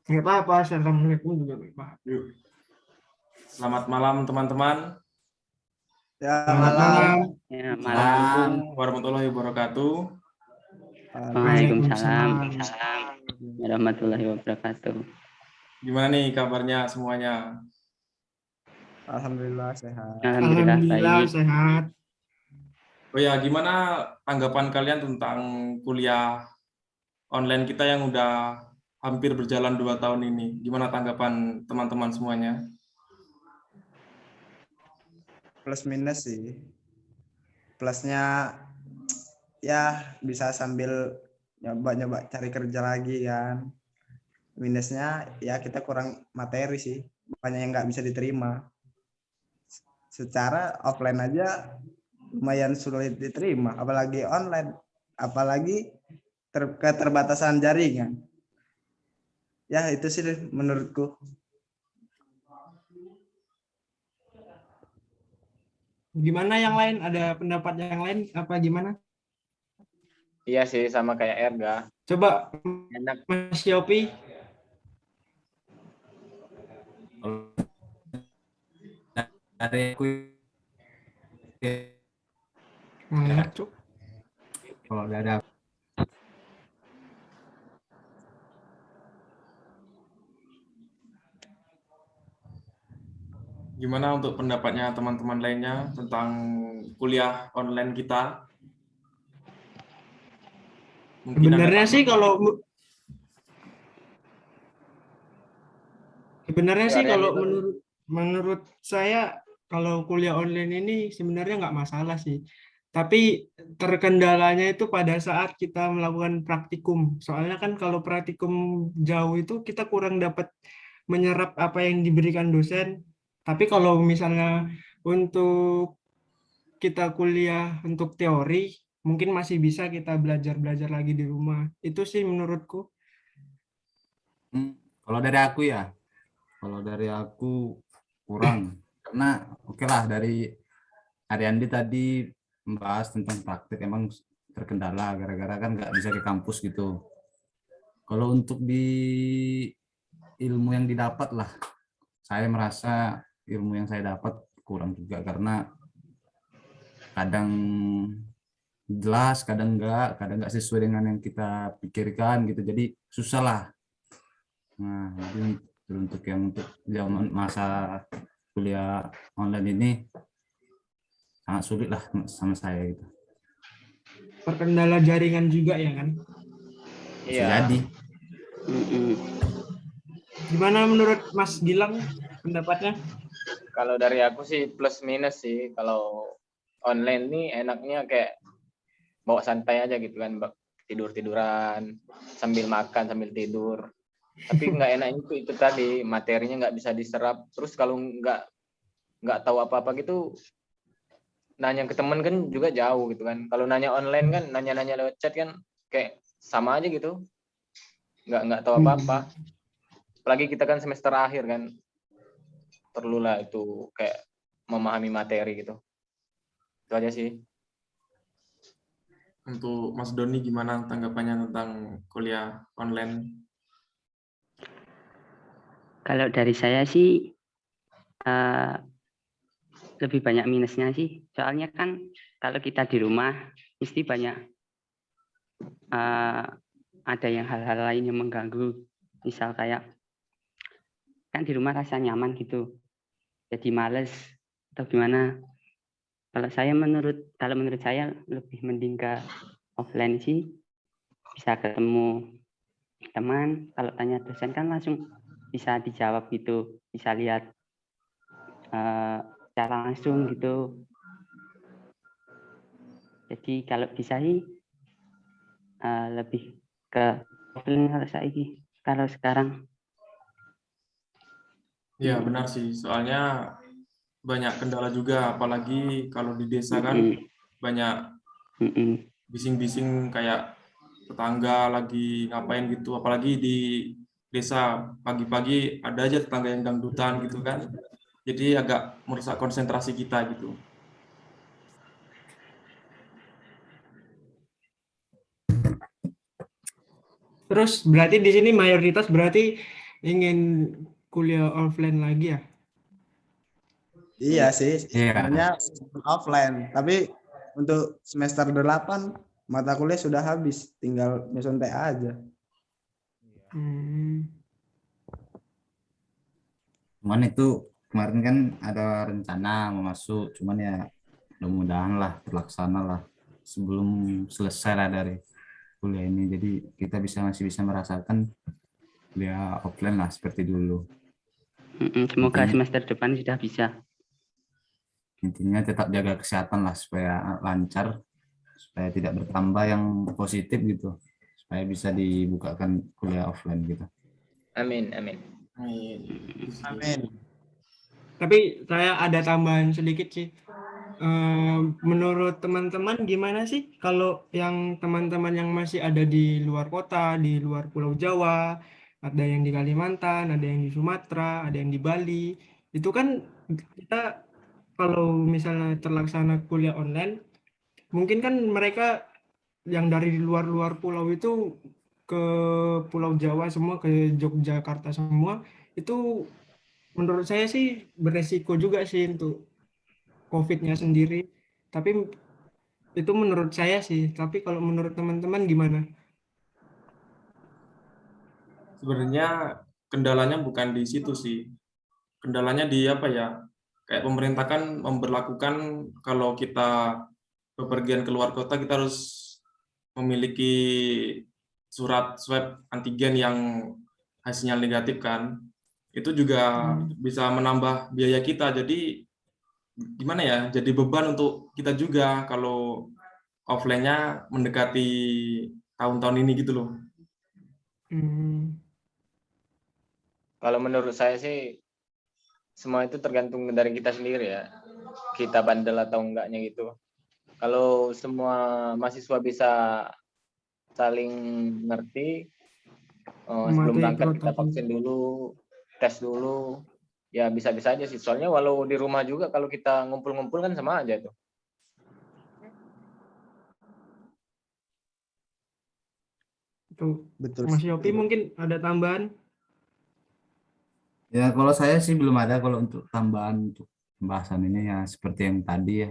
Nggak apa-apa, assalamualaikum juga nggak apa-apa. Yuk. Selamat malam teman-teman. Ya, Selamat malam. malam. Ya, malam. Assalamualaikum warahmatullahi wabarakatuh. Waalaikumsalam warahmatullahi wabarakatuh. Gimana nih kabarnya semuanya? Alhamdulillah sehat. Alhamdulillah Alhamdulillah baik. sehat. Oh ya, gimana tanggapan kalian tentang kuliah online kita yang udah hampir berjalan 2 tahun ini? Gimana tanggapan teman-teman semuanya? Plus minus sih. Plusnya ya bisa sambil nyoba-nyoba cari kerja lagi kan. Minusnya ya kita kurang materi sih. Banyak yang nggak bisa diterima. Secara offline aja lumayan sulit diterima, apalagi online, apalagi keterbatasan jaringan. Ya itu sih menurutku. Gimana yang lain? Ada pendapat yang lain apa gimana? Iya sih, sama kayak Erga. Coba Enak. Mas Yopi. Dari aku Enak, Cuk. kalau ada Gimana untuk pendapatnya teman-teman lainnya tentang kuliah online kita? Mungkin Sebenarnya ada sih kalau menurut saya kalau kuliah online ini sebenarnya nggak masalah sih. Tapi terkendalanya itu pada saat kita melakukan praktikum. Soalnya kan kalau praktikum jauh itu kita kurang dapat menyerap apa yang diberikan dosen. Tapi kalau misalnya untuk kita kuliah untuk teori, mungkin masih bisa kita belajar-belajar lagi di rumah. Itu sih menurutku. kalau dari aku kurang karena oke lah dari Ariandi tadi membahas tentang praktik emang terkendala gara-gara kan nggak bisa ke kampus gitu. Kalau untuk di ilmu yang didapat lah, saya merasa ilmu yang saya dapat kurang juga karena kadang jelas, kadang nggak sesuai dengan yang kita pikirkan gitu. Jadi susah lah. Nah, jadi untuk zaman masa kuliah online ini sangat sulit lah sama saya gitu. Terkendala jaringan juga ya kan. Bisa Iya. jadi. Gimana menurut Mas Gilang pendapatnya? Kalau dari aku sih plus minus sih. Kalau online nih enaknya kayak bawa santai aja gitu kan, tidur-tiduran sambil makan sambil tidur. Tapi nggak enaknya itu tadi materinya nggak bisa diserap. Terus kalau nggak tahu apa-apa gitu, nanya ke temen kan juga jauh gitu kan. Kalau nanya online kan, nanya-nanya lewat chat kan kayak sama aja gitu. Nggak tahu apa-apa. Apalagi kita kan semester akhir kan, perlulah itu kayak memahami materi gitu. Itu aja sih. Untuk Mas Doni gimana tanggapannya tentang kuliah online? Kalau dari saya sih lebih banyak minusnya sih. Soalnya kan kalau kita di rumah mesti banyak ada yang hal-hal lain yang mengganggu. Misal kayak kan di rumah rasa nyaman gitu. Jadi males atau gimana. Kalau menurut saya lebih mending ke offline sih. Bisa ketemu teman, kalau tanya dosen kan langsung bisa dijawab gitu, bisa lihat secara langsung gitu. Jadi kalau bisa sih lebih ke offline kalau sekarang. Ya benar sih, soalnya banyak kendala juga, apalagi kalau di desa kan banyak bising-bising kayak tetangga lagi ngapain gitu, apalagi di desa pagi-pagi ada aja tetangga yang dangdutan gitu kan, jadi agak merusak konsentrasi kita gitu. Terus berarti di sini mayoritas berarti ingin kuliah offline lagi ya? Iya sih, Iya. sebenarnya offline. Tapi untuk semester 8 mata kuliah sudah habis, tinggal nyusun TA aja. Hmm. Cuman itu kemarin kan ada rencana mau masuk, cuman ya mudah-mudahan lah terlaksana lah sebelum selesai lah dari kuliah ini. Jadi kita masih bisa merasakan kuliah offline lah seperti dulu. Semoga Intinya, semester depan sudah bisa. intinya tetap jaga kesehatan lah supaya lancar, supaya tidak bertambah yang positif gitu, supaya bisa dibukakan kuliah offline gitu. Amin, amin. Amin. Tapi saya ada tambahan sedikit sih. Menurut teman-teman gimana sih kalau yang teman-teman yang masih ada di luar kota, di luar Pulau Jawa, ada yang di Kalimantan, ada yang di Sumatera, ada yang di Bali. Itu kan kita kalau misalnya terlaksana kuliah online, mungkin kan mereka yang dari luar-luar pulau itu ke Pulau Jawa semua, ke Yogyakarta semua, itu menurut saya sih beresiko juga sih untuk COVID-nya sendiri. Tapi itu menurut saya sih. Tapi kalau menurut teman-teman gimana? Sebenarnya kendalanya bukan di situ sih. Kendalanya di apa ya? Kayak pemerintah kan memberlakukan kalau kita bepergian keluar kota kita harus memiliki surat swab antigen yang hasilnya negatif kan. Itu juga bisa menambah biaya kita. Jadi gimana ya? Jadi beban untuk kita juga kalau offline-nya mendekati tahun-tahun ini gitu loh. Hmm, Kalau menurut saya sih semua itu tergantung dari kita sendiri ya. Kita bandel atau enggaknya gitu. Kalau semua mahasiswa bisa saling ngerti, sebelum mematuhi berangkat kita protokol. vaksin dulu, tes dulu, ya bisa-bisa aja sih. Soalnya walau di rumah juga kalau kita ngumpul-ngumpul kan sama aja tuh. Itu Betul. Mas Yopi mungkin ada tambahan? Ya kalau saya sih belum ada kalau untuk tambahan untuk pembahasan ini ya seperti yang tadi ya.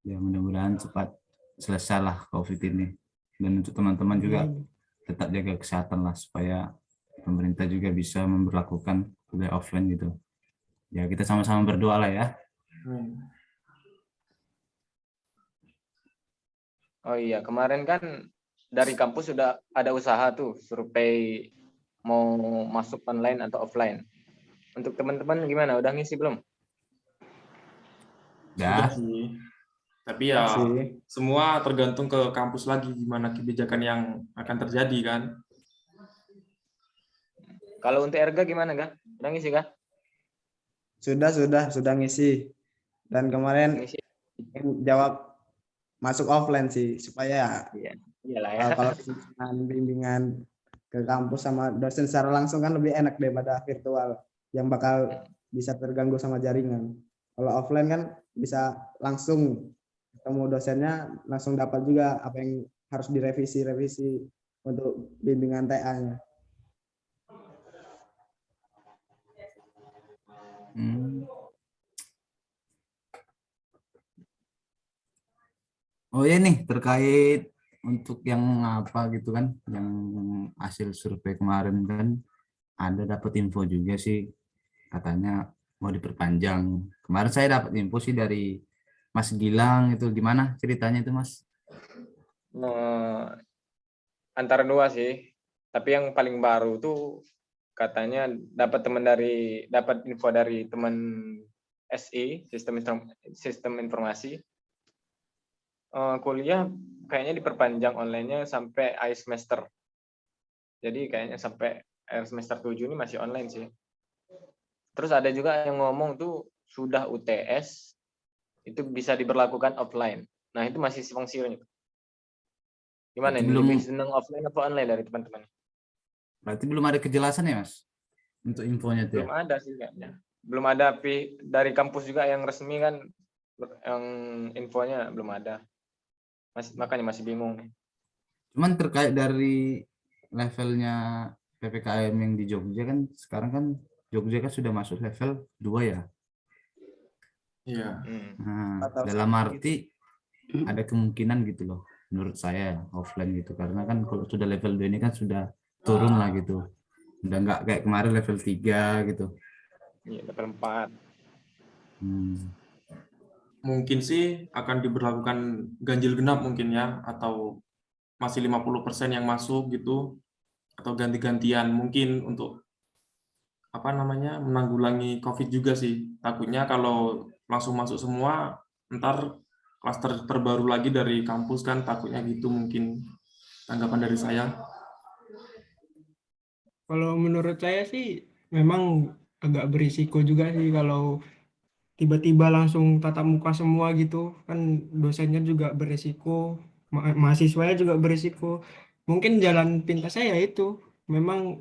Ya mudah-mudahan cepat selesai lah COVID ini. Dan untuk teman-teman juga tetap jaga kesehatan lah supaya pemerintah juga bisa memberlakukan kuliah offline gitu. Ya kita sama-sama berdoa lah ya. Oh iya, kemarin kan dari kampus sudah ada usaha tuh survei mau masuk online atau offline. Untuk teman-teman gimana? Udah ngisi belum? Sudah Ya, sih. Tapi ya Sih. semua tergantung ke kampus lagi gimana kebijakan yang akan terjadi kan. Kalau untuk Erga gimana, Kak? Udah ngisi, Kak? Sudah ngisi. Dan kemarin Ngisi. jawab masuk offline sih supaya Iya. Iyalah ya. kalau bimbingan ke kampus sama dosen secara langsung kan lebih enak daripada virtual yang bakal bisa terganggu sama jaringan. Kalau offline kan bisa langsung ketemu dosennya, langsung dapat juga apa yang harus direvisi untuk bimbingan TA-nya. Oh ya nih terkait untuk yang apa gitu kan, yang hasil survei kemarin kan ada dapat info juga sih katanya mau diperpanjang. Kemarin saya dapat info sih dari Mas Gilang itu gimana ceritanya itu Mas? Nah, antara dua sih. Tapi yang paling baru tuh katanya dapat info dari teman SI, sistem informasi. Kuliah kayaknya diperpanjang online-nya sampai akhir semester. Jadi kayaknya sampai akhir semester 7 ini masih online sih. Terus ada juga yang ngomong tuh sudah UTS itu bisa diberlakukan offline. Nah, itu masih simpang siur. Gimana Berarti ini? belum Lebih senang offline atau online dari teman-teman? berarti belum ada kejelasan ya Mas untuk infonya tuh ya. Belum ada sih kayaknya. Belum ada dari kampus juga yang resmi kan, yang infonya belum ada. Makanya masih bingung nih. Cuman terkait dari levelnya PPKM yang di Jogja kan sekarang kan Jogja kan sudah masuk level 2 ya. Iya. Nah, Atau dalam satu arti ada kemungkinan gitu loh menurut saya offline gitu, karena kan kalau sudah level 2 ini kan sudah turun lah gitu, udah nggak kayak kemarin level 3 gitu. Iya, level 4. Mungkin sih akan diberlakukan ganjil genap mungkin ya, atau masih 50% yang masuk gitu, atau ganti-gantian mungkin untuk apa namanya menanggulangi COVID juga sih. Takutnya kalau langsung masuk semua, ntar klaster terbaru lagi dari kampus kan, takutnya gitu mungkin tanggapan dari saya. Kalau menurut saya sih memang agak berisiko juga sih kalau tiba-tiba langsung tatap muka semua gitu kan, dosennya juga berisiko, mahasiswanya juga berisiko. Mungkin jalan pintas saya itu memang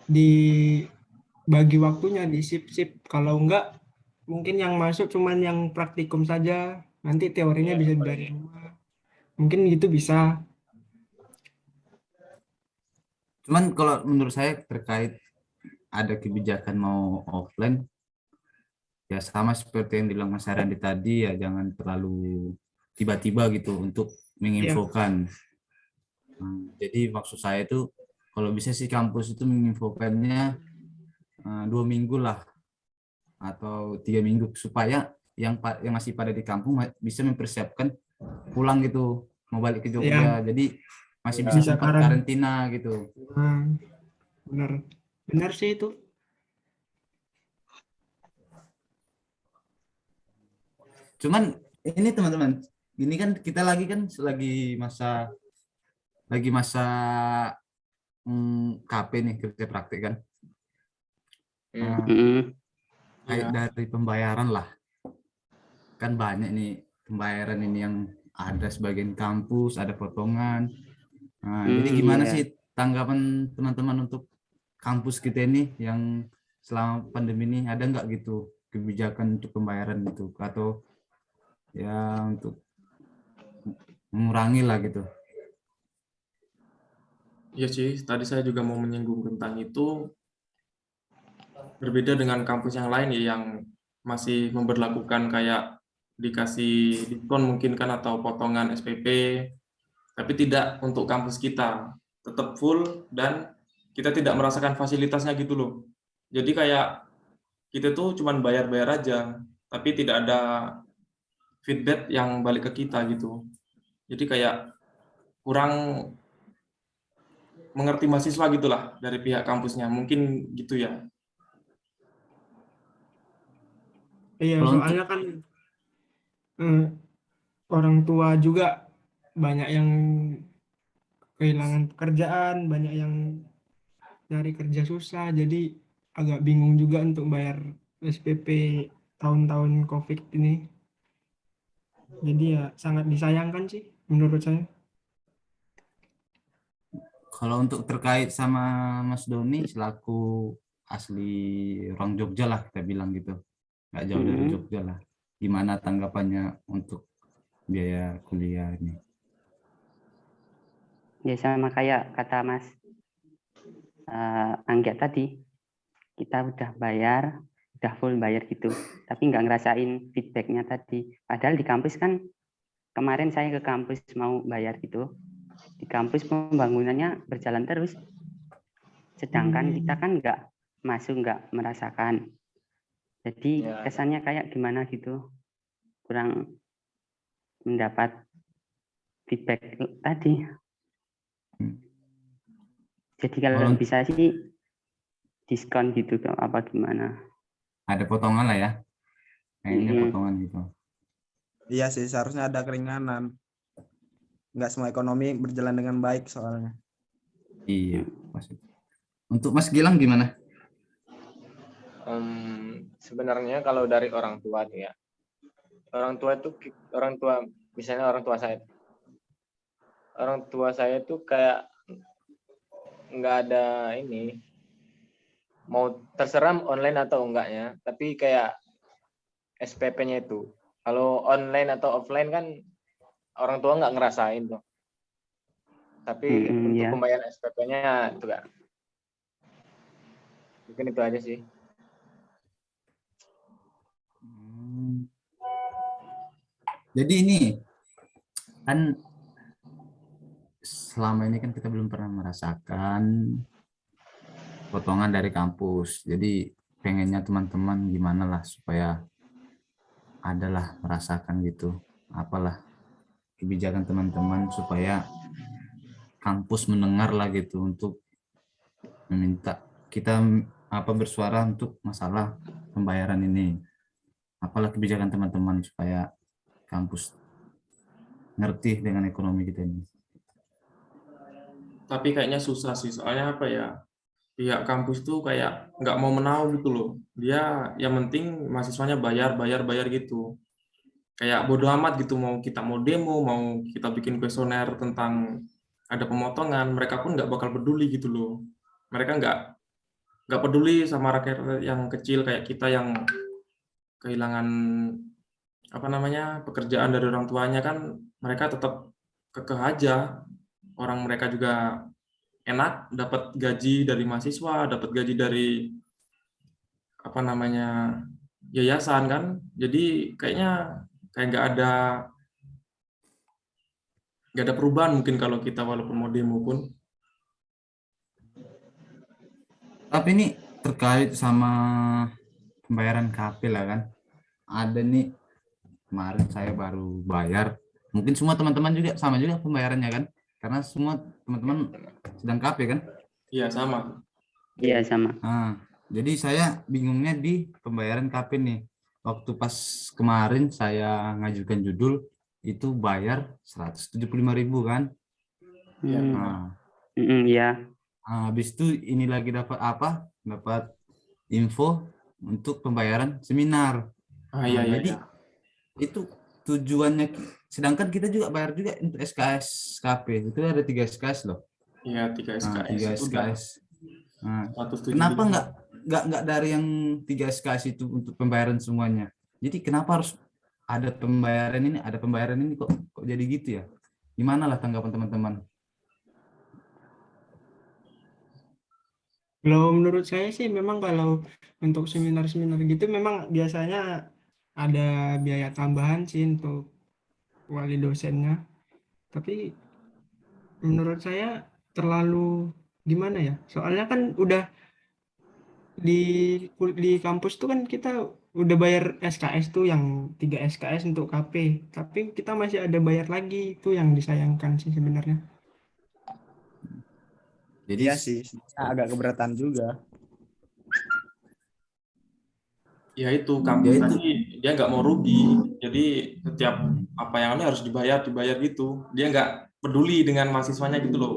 dibagi waktunya di sip-sip, kalau enggak mungkin yang masuk cuman yang praktikum saja, nanti teorinya Iya, bisa dari paling. rumah, mungkin gitu bisa. Cuman kalau menurut saya terkait ada kebijakan mau offline, ya sama seperti yang bilang Mas Arandi tadi, ya jangan terlalu tiba-tiba gitu untuk Ya, menginfokan. Jadi maksud saya itu kalau bisa sih kampus itu menginfokannya 2 minggu lah atau 3 minggu, supaya yang masih pada di kampung bisa mempersiapkan pulang gitu, mau balik ke Jogja, ya jadi masih bisa bisa sempat karantina gitu. Nah, benar benar sih itu. Cuman ini teman-teman, ini kan kita lagi masa KP nih, kerja praktik kan. Nah, kayak Iya. dari pembayaran lah, kan banyak nih pembayaran ini yang ada sebagian kampus ada potongan. Nah, jadi gimana Iya. sih tanggapan teman-teman untuk kampus kita ini yang selama pandemi ini, ada nggak gitu kebijakan untuk pembayaran gitu, atau ya untuk mengurangi lah gitu. Iya sih, tadi saya juga mau menyinggung tentang itu. Berbeda dengan kampus yang lain ya, yang masih memberlakukan kayak dikasih diskon mungkin kan, atau potongan SPP, tapi tidak untuk kampus kita. Tetap full dan kita tidak merasakan fasilitasnya gitu loh. Jadi kayak kita tuh cuman bayar-bayar aja, tapi tidak ada feedback yang balik ke kita gitu. Jadi kayak kurang mengerti mahasiswa gitulah dari pihak kampusnya, mungkin gitu ya. Iya, Kalau untuk soalnya kan eh, orang tua juga banyak yang kehilangan pekerjaan, banyak yang nyari kerja susah, jadi agak bingung juga untuk bayar SPP tahun-tahun COVID ini. Jadi ya sangat disayangkan sih menurut saya. kalau untuk terkait sama Mas Doni selaku asli orang Jogja lah kita bilang gitu, nggak jauh dari Jogja lah, gimana tanggapannya untuk biaya kuliah ini? Ya sama kayak kata Mas Angga tadi, kita udah bayar, udah full bayar gitu, tapi nggak ngerasain feedbacknya tadi. Padahal di kampus kan, kemarin saya ke kampus mau bayar gitu, di kampus pembangunannya berjalan terus, sedangkan kita kan nggak masuk, nggak merasakan. Jadi Ya, kesannya kayak gimana gitu, kurang mendapat feedback tadi. Jadi kalau Kalau bisa sih diskon gitu apa gimana? ada potongan lah ya, kayaknya Mm-mm. potongan gitu. Iya sih, seharusnya ada keringanan. Nggak semua ekonomi berjalan dengan baik soalnya. Iya, pasti. Untuk Mas Gilang gimana? sebenarnya kalau dari orang tua nih ya, orang tua misalnya orang tua saya tuh kayak nggak ada ini, mau terserah online atau enggaknya, tapi kayak SPP-nya itu kalau online atau offline kan orang tua nggak ngerasain tuh. Tapi Mm-mm, untuk ya. pembayaran SPP-nya itu Kak. Mungkin itu aja sih. Jadi ini kan selama ini kan kita belum pernah merasakan potongan dari kampus. Jadi pengennya teman-teman gimana lah supaya adalah merasakan gitu. Apalah kebijakan teman-teman supaya kampus mendengar lah gitu untuk meminta kita bersuara untuk masalah pembayaran ini. Apalah kebijakan teman-teman supaya kampus ngerti dengan ekonomi kita ini. Tapi kayaknya susah sih, soalnya apa ya, pihak kampus tuh kayak nggak mau menahu gitu loh. Dia yang penting mahasiswanya bayar gitu. Kayak bodo amat gitu, mau kita mau demo, mau kita bikin kuesioner tentang ada pemotongan, mereka pun nggak bakal peduli gitu loh. Mereka nggak peduli sama rakyat yang kecil kayak kita yang kehilangan pekerjaan dari orang tuanya, kan mereka tetap kekeh aja. Orang mereka juga enak dapat gaji dari mahasiswa, dapat gaji dari yayasan kan. Jadi kayaknya kayak nggak ada perubahan mungkin kalau kita walaupun mau demo pun. Tapi ini terkait sama pembayaran KP lah kan. Ada nih kemarin saya baru bayar. Mungkin semua teman-teman juga sama juga pembayarannya kan. Karena semua teman-teman sedang KP kan. Iya, sama. Iya sama. Nah, jadi saya bingungnya di pembayaran KP nih. Waktu pas kemarin saya ngajukan judul itu bayar 175.000 kan. Iya. Hmm. Nah, Iya. habis itu ini lagi dapat dapat info untuk pembayaran seminar. Iya. Jadi itu tujuannya, sedangkan kita juga bayar juga untuk SKS KP itu ada 3 SKS loh. Iya, 3 SKS. 3 Udah SKS. Nah, 175. kenapa nggak dari yang 3 SKS itu untuk pembayaran semuanya? Jadi kenapa harus ada pembayaran ini kok jadi gitu ya? Gimana lah tanggapan teman-teman? Kalau menurut saya sih memang kalau untuk seminar-seminar gitu memang biasanya ada biaya tambahan sih untuk wali dosennya. Tapi menurut saya terlalu gimana ya? Soalnya kan udah di kampus tuh kan kita udah bayar SKS tuh yang 3 SKS untuk KP. Tapi kita masih ada bayar lagi, itu yang disayangkan sih sebenarnya. Jadi Iya sih, agak keberatan juga. Ya itu kampus tadi dia nggak mau rugi. Jadi setiap apa yang ada harus dibayar gitu. Dia nggak peduli dengan mahasiswanya gitu loh.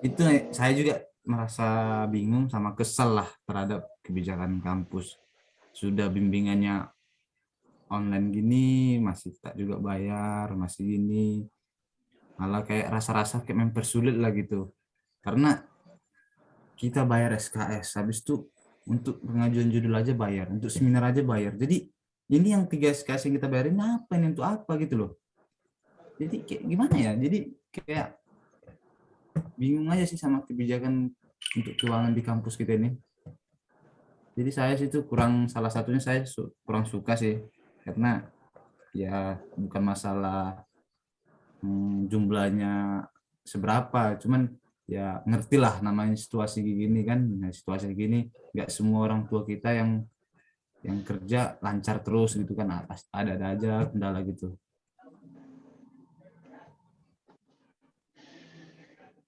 itu saya juga merasa bingung sama kesal lah terhadap kebijakan kampus. Sudah bimbingannya online gini masih tak juga bayar, masih gini. Malah kayak rasa-rasa kayak mempersulit lah gitu. Karena kita bayar SKS, habis itu untuk pengajuan judul aja bayar, untuk seminar aja bayar. Jadi ini yang 3 SKS yang kita bayarin apa ini, untuk apa gitu loh. Jadi kayak gimana ya? Jadi kayak bingung aja sih sama kebijakan untuk keuangan di kampus kita ini. Jadi saya sih itu salah satunya saya kurang suka sih, karena ya bukan masalah jumlahnya seberapa, cuman ya ngerti lah namanya situasi gini kan. Nah, situasi gini nggak semua orang tua kita yang kerja lancar terus gitu kan, ada aja kendala gitu.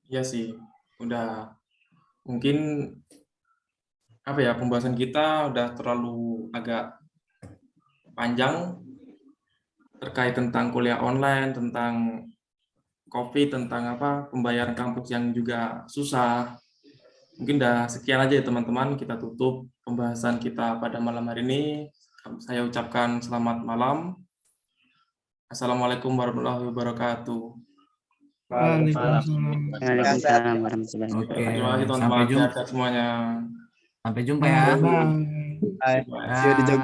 Iya sih, udah mungkin pembahasan kita udah terlalu agak panjang terkait tentang kuliah online, tentang COVID, tentang pembayaran kampus yang juga susah. Mungkin udah sekian aja ya teman-teman, kita tutup pembahasan kita pada malam hari ini. Saya ucapkan selamat malam. Assalamualaikum warahmatullahi wabarakatuh. Waalaikumsalam. Waalaikumsalam warahmatullahi Oke, wabarakatuh. Terima kasih sampai teman-teman, jumpa. sehat semuanya. Sampai jumpa ya. Bye. Bye. See you di Jogja.